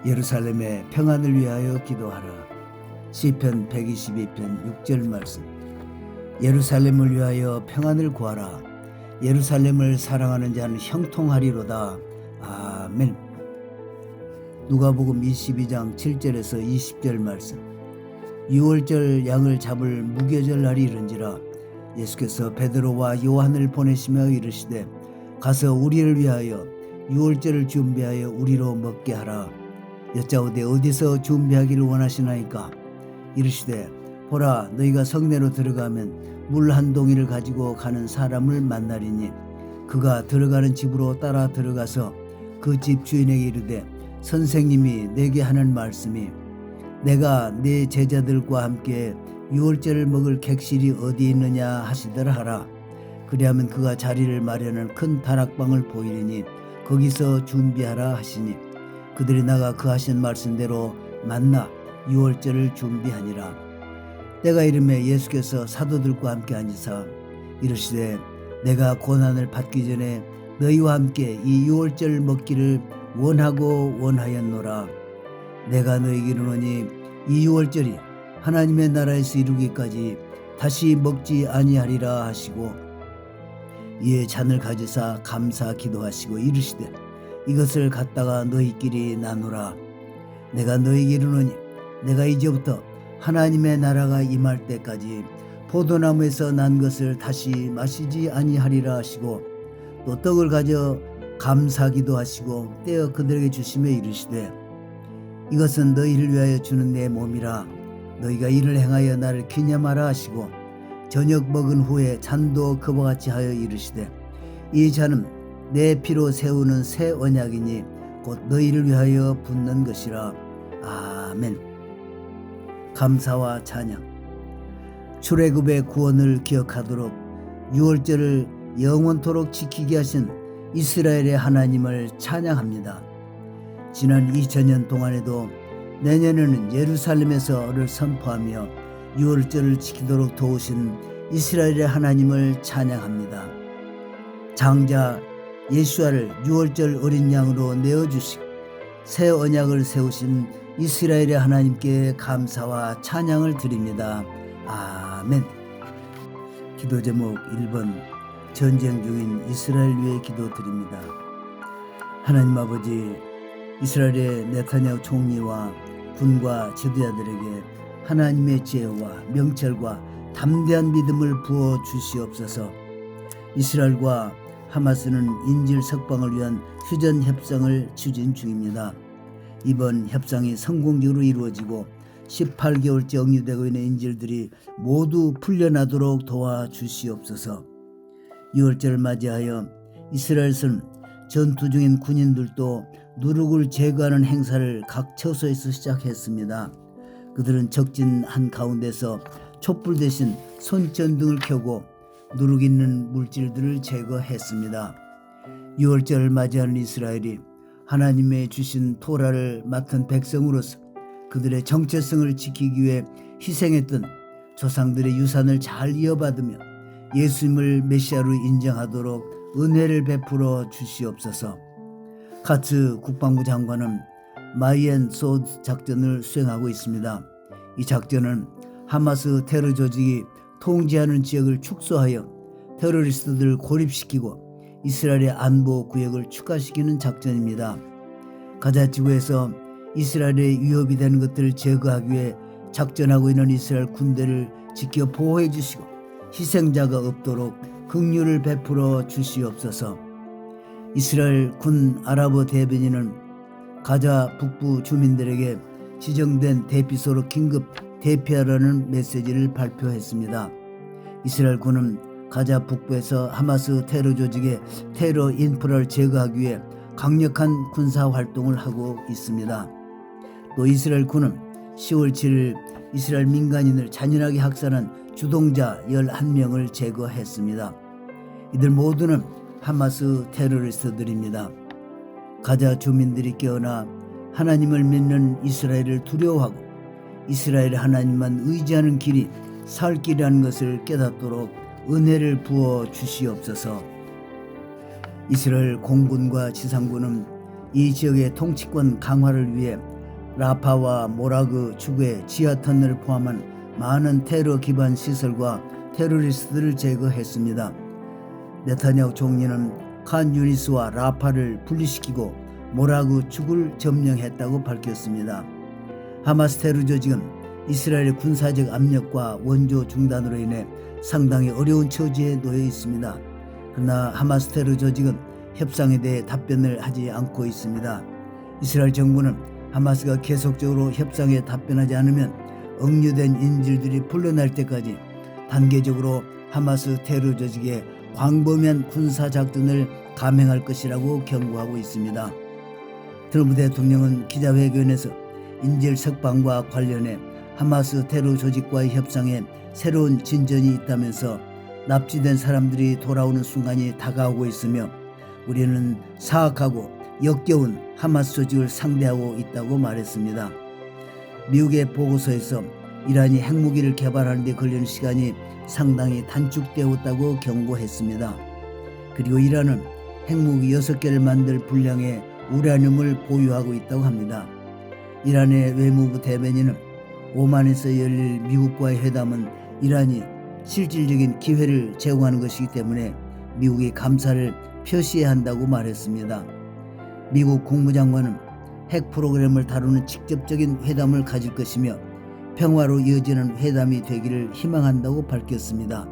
예루살렘의 평안을 위하여 기도하라. 시편 122편 6절 말씀. 예루살렘을 위하여 평안을 구하라. 예루살렘을 사랑하는 자는 형통하리로다. 아멘. 누가복음 22장 7절에서 20절 말씀. 유월절 양을 잡을 무교절 날이 이른지라 예수께서 베드로와 요한을 보내시며 이르시되 가서 우리를 위하여 유월절을 준비하여 우리로 먹게 하라. 여짜오되 어디서 준비하기를 원하시나이까? 이르시되 보라, 너희가 성내로 들어가면 물 한 동이를 가지고 가는 사람을 만나리니 그가 들어가는 집으로 따라 들어가서 그 집 주인에게 이르되 선생님이 내게 하는 말씀이 내가 네 제자들과 함께 유월절을 먹을 객실이 어디 있느냐 하시더라 하라. 그리하면 그가 자리를 마련한 큰 다락방을 보이리니 거기서 준비하라 하시니 그들이 나가 그 하신 말씀대로 만나 유월절을 준비하니라. 때가 이르매 예수께서 사도들과 함께 앉으사 이르시되 내가 고난을 받기 전에 너희와 함께 이 유월절을 먹기를 원하고 원하였노라. 내가 너희에게 이르노니 이 유월절이 하나님의 나라에서 이루기까지 다시 먹지 아니하리라 하시고 이에 잔을 가지사 감사 기도하시고 이르시되 이것을 갖다가 너희끼리 나누라. 내가 너희에게 이르노니 내가 이제부터 하나님의 나라가 임할 때까지 포도나무에서 난 것을 다시 마시지 아니하리라 하시고 또 떡을 가져 감사 기도하시고 떼어 그들에게 주시며 이르시되 이것은 너희를 위하여 주는 내 몸이라. 너희가 이를 행하여 나를 기념하라 하시고 저녁 먹은 후에 잔도 그와 같이 하여 이르시되 이 잔은 내 피로 세우는 새 언약이니 곧 너희를 위하여 붓는 것이라. 아멘. 감사와 찬양. 출애굽의 구원을 기억하도록 유월절을 영원토록 지키게 하신 이스라엘의 하나님을 찬양합니다. 지난 2000년 동안에도 내년에는 예루살렘에서를 선포하며 유월절을 지키도록 도우신 이스라엘의 하나님을 찬양합니다. 장자 예수아를 유월절 어린 양으로 내어주시고 새 언약을 세우신 이스라엘의 하나님께 감사와 찬양을 드립니다. 아멘. 기도 제목 1번 전쟁 중인 이스라엘 위해 기도 드립니다. 하나님 아버지, 이스라엘의 네타냐후 총리와 군과 지도자들에게 하나님의 지혜와 명철과 담대한 믿음을 부어 주시옵소서. 이스라엘과 하마스는 인질 석방을 위한 휴전 협상을 추진 중입니다. 이번 협상이 성공적으로 이루어지고 18개월째 억류되고 있는 인질들이 모두 풀려나도록 도와주시옵소서. 유월절을 맞이하여 이스라엘은 전투 중인 군인들도 누룩을 제거하는 행사를 각 처소에서 시작했습니다. 그들은 적진한 가운데서 촛불 대신 손전등을 켜고 누룩 있는 물질들을 제거했습니다. 유월절을 맞이하는 이스라엘이 하나님의 주신 토라를 맡은 백성으로서 그들의 정체성을 지키기 위해 희생했던 조상들의 유산을 잘 이어받으며 예수님을 메시아로 인정하도록 은혜를 베풀어 주시옵소서. 카츠 국방부 장관은 마이앤 소드 작전을 수행하고 있습니다. 이 작전은 하마스 테러 조직이 통제하는 지역을 축소하여 테러리스트들을 고립시키고 이스라엘의 안보 구역을 축소시키는 작전입니다. 가자 지구에서 이스라엘의 위협이 되는 것들을 제거하기 위해 작전하고 있는 이스라엘 군대를 지켜 보호해 주시고 희생자가 없도록 긍휼을 베풀어 주시옵소서. 이스라엘 군 아랍어 대변인은 가자 북부 주민들에게 지정된 대피소로 긴급 대피하라는 메시지를 발표했습니다. 이스라엘 군은 가자 북부에서 하마스 테러 조직의 테러 인프라를 제거하기 위해 강력한 군사 활동을 하고 있습니다. 또 이스라엘 군은 10월 7일 이스라엘 민간인을 잔인하게 학살한 주동자 11명을 제거했습니다. 이들 모두는 하마스 테러리스트들입니다. 가자 주민들이 깨어나 하나님을 믿는 이스라엘을 두려워하고 이스라엘 하나님만 의지하는 길이 살 길이라는 것을 깨닫도록 은혜를 부어 주시옵소서. 이스라엘 공군과 지상군은 이 지역의 통치권 강화를 위해 라파와 모라그 추구의 지하 터널을 포함한 많은 테러 기반 시설과 테러리스트들을 제거했습니다. 네타냐후 총리는 칸 유니스와 라파를 분리시키고 모라그 축을 점령했다고 밝혔습니다. 하마스 테러 조직은 이스라엘의 군사적 압력과 원조 중단으로 인해 상당히 어려운 처지에 놓여 있습니다. 그러나 하마스 테러 조직은 협상에 대해 답변을 하지 않고 있습니다. 이스라엘 정부는 하마스가 계속적으로 협상에 답변하지 않으면 억류된 인질들이 풀려날 때까지 단계적으로 하마스 테러 조직의 광범위한 군사작전을 감행할 것이라고 경고하고 있습니다. 트럼프 대통령은 기자회견에서 인질 석방과 관련해 하마스 테러 조직과의 협상에 새로운 진전이 있다면서 납치된 사람들이 돌아오는 순간이 다가오고 있으며 우리는 사악하고 역겨운 하마스 조직을 상대하고 있다고 말했습니다. 미국의 보고서에서 이란이 핵무기를 개발하는 데 걸리는 시간이 상당히 단축되었다고 경고했습니다. 그리고 이란은 핵무기 6개를 만들 분량의 우라늄을 보유하고 있다고 합니다. 이란의 외무부 대변인은 오만에서 열릴 미국과의 회담은 이란이 실질적인 기회를 제공하는 것이기 때문에 미국의 감사를 표시해야 한다고 말했습니다. 미국 국무장관은 핵 프로그램을 다루는 직접적인 회담을 가질 것이며 평화로 이어지는 회담이 되기를 희망한다고 밝혔습니다.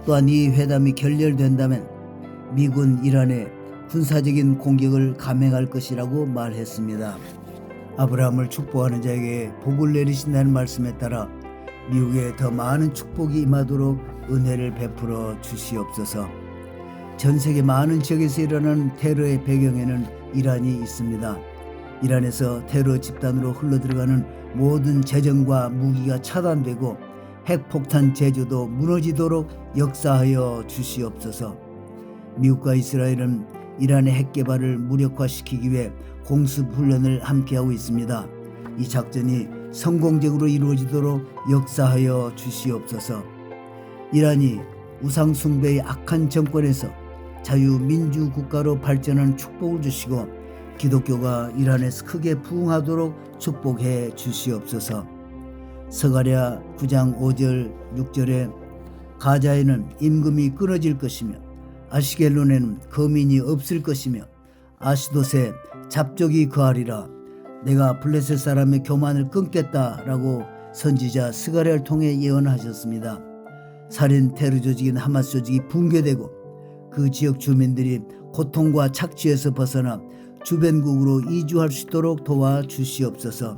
또한 이 회담이 결렬된다면 미군 이란의 군사적인 공격을 감행할 것이라고 말했습니다. 아브라함을 축복하는 자에게 복을 내리신다는 말씀에 따라 미국에 더 많은 축복이 임하도록 은혜를 베풀어 주시옵소서. 전 세계 많은 지역에서 일어나는 테러의 배경에는 이란이 있습니다. 이란에서 테러 집단으로 흘러들어가는 모든 재정과 무기가 차단되고 핵폭탄 제조도 무너지도록 역사하여 주시옵소서. 미국과 이스라엘은 이란의 핵 개발을 무력화시키기 위해 공습 훈련을 함께하고 있습니다. 이 작전이 성공적으로 이루어지도록 역사하여 주시옵소서. 이란이 우상 숭배의 악한 정권에서 자유민주국가로 발전하는 축복을 주시고 기독교가 이란에서 크게 부흥하도록 축복해 주시옵소서. 스가랴 9장 5절 6절에 가자에는 임금이 끊어질 것이며 아시겔론에는 거민이 없을 것이며 아시돗에 잡족이 거하리라. 내가 블레셋 사람의 교만을 끊겠다라고 선지자 스가랴를 통해 예언하셨습니다. 살인 테러 조직인 하마스 조직이 붕괴되고 그 지역 주민들이 고통과 착취에서 벗어나 주변국으로 이주할 수 있도록 도와주시옵소서.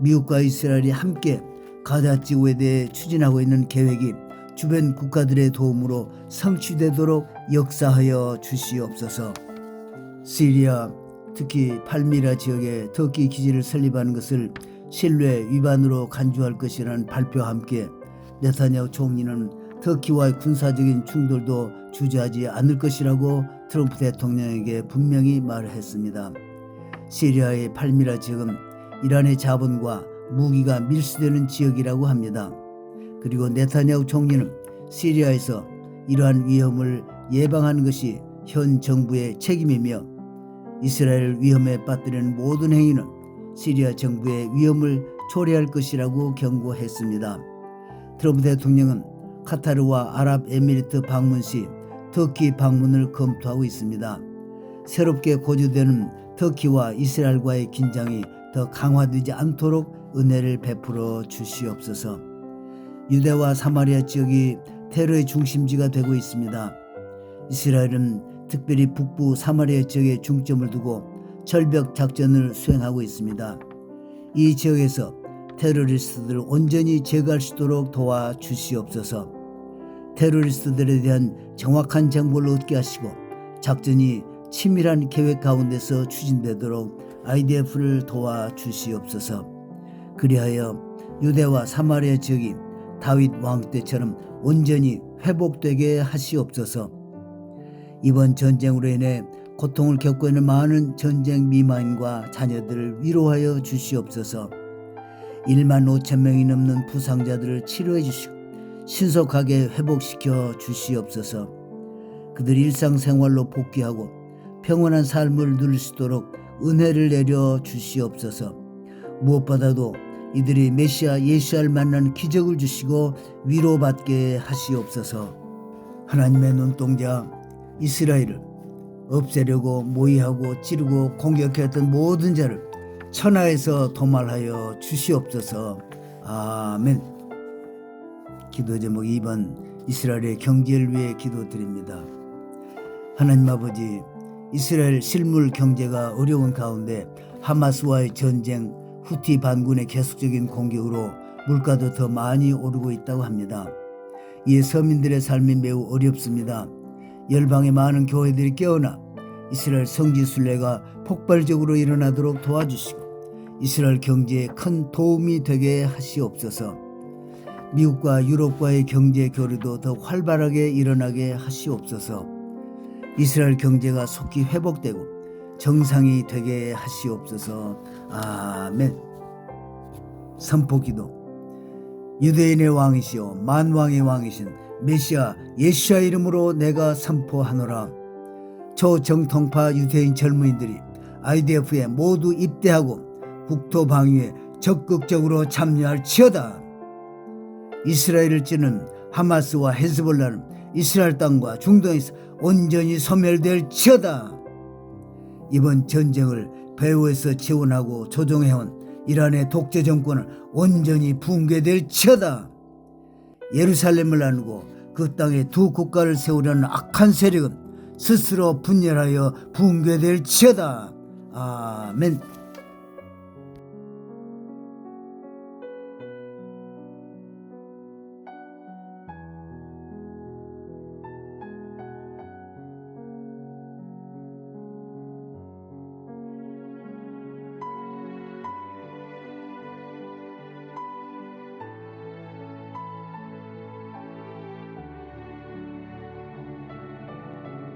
미국과 이스라엘이 함께 가자 지구에 대해 추진하고 있는 계획이 주변 국가들의 도움으로 성취되도록 역사하여 주시옵소서. 시리아, 특히 팔미라 지역에 터키 기지를 설립하는 것을 신뢰 위반으로 간주할 것이라는 발표와 함께 네타냐후 총리는 터키와의 군사적인 충돌도 주저하지 않을 것이라고 트럼프 대통령에게 분명히 말했습니다. 시리아의 팔미라 지역은 이란의 자본과 무기가 밀수되는 지역이라고 합니다. 그리고 네타냐후 총리는 시리아에서 이러한 위험을 예방하는 것이 현 정부의 책임이며 이스라엘을 위험에 빠뜨리는 모든 행위는 시리아 정부의 위험을 초래할 것이라고 경고했습니다. 트럼프 대통령은 카타르와 아랍에미리트 방문 시 터키 방문을 검토하고 있습니다. 새롭게 고조되는 터키와 이스라엘과의 긴장이 더 강화되지 않도록 은혜를 베풀어 주시옵소서. 유대와 사마리아 지역이 테러의 중심지가 되고 있습니다. 이스라엘은 특별히 북부 사마리아 지역에 중점을 두고 절벽 작전을 수행하고 있습니다. 이 지역에서 테러리스트들을 온전히 제거할 수 있도록 도와주시옵소서. 테러리스트들에 대한 정확한 정보를 얻게 하시고 작전이 치밀한 계획 가운데서 추진되도록 IDF를 도와주시옵소서. 그리하여 유대와 사마리아 지역이 다윗 왕 때처럼 온전히 회복되게 하시옵소서. 이번 전쟁으로 인해 고통을 겪고 있는 많은 전쟁 미망인과 자녀들을 위로하여 주시옵소서. 1만 5천 명이 넘는 부상자들을 치료해 주시고 신속하게 회복시켜 주시옵소서. 그들이 일상생활로 복귀하고 평온한 삶을 누릴 수 있도록 은혜를 내려 주시옵소서. 무엇보다도 이들이 메시아 예수를 만나는 기적을 주시고 위로받게 하시옵소서. 하나님의 눈동자 이스라엘을 없애려고 모의하고 찌르고 공격했던 모든 자를 천하에서 도말하여 주시옵소서. 아멘. 기도 제목 2번 이스라엘의 경제를 위해 기도드립니다. 하나님 아버지, 이스라엘 실물 경제가 어려운 가운데 하마스와의 전쟁, 후티 반군의 계속적인 공격으로 물가도 더 많이 오르고 있다고 합니다. 이에 서민들의 삶이 매우 어렵습니다. 열방의 많은 교회들이 깨어나 이스라엘 성지 순례가 폭발적으로 일어나도록 도와주시고 이스라엘 경제에 큰 도움이 되게 하시옵소서. 미국과 유럽과의 경제 교류도 더 활발하게 일어나게 하시옵소서. 이스라엘 경제가 속히 회복되고 정상이 되게 하시옵소서. 아멘. 선포기도. 유대인의 왕이시오 만왕의 왕이신 메시아 예수의 이름으로 내가 선포하노라. 초정통파 유대인 젊은이들이 IDF에 모두 입대하고 국토 방위에 적극적으로 참여할지어다. 이스라엘을 찌는 하마스와 헤즈볼라는 이스라엘 땅과 중동에서 온전히 소멸될지어다. 이번 전쟁을 배후에서 지원하고 조종해온 이란의 독재 정권은 온전히 붕괴될지어다. 예루살렘을 나누고 그 땅에 두 국가를 세우려는 악한 세력은 스스로 분열하여 붕괴될지어다. 아멘.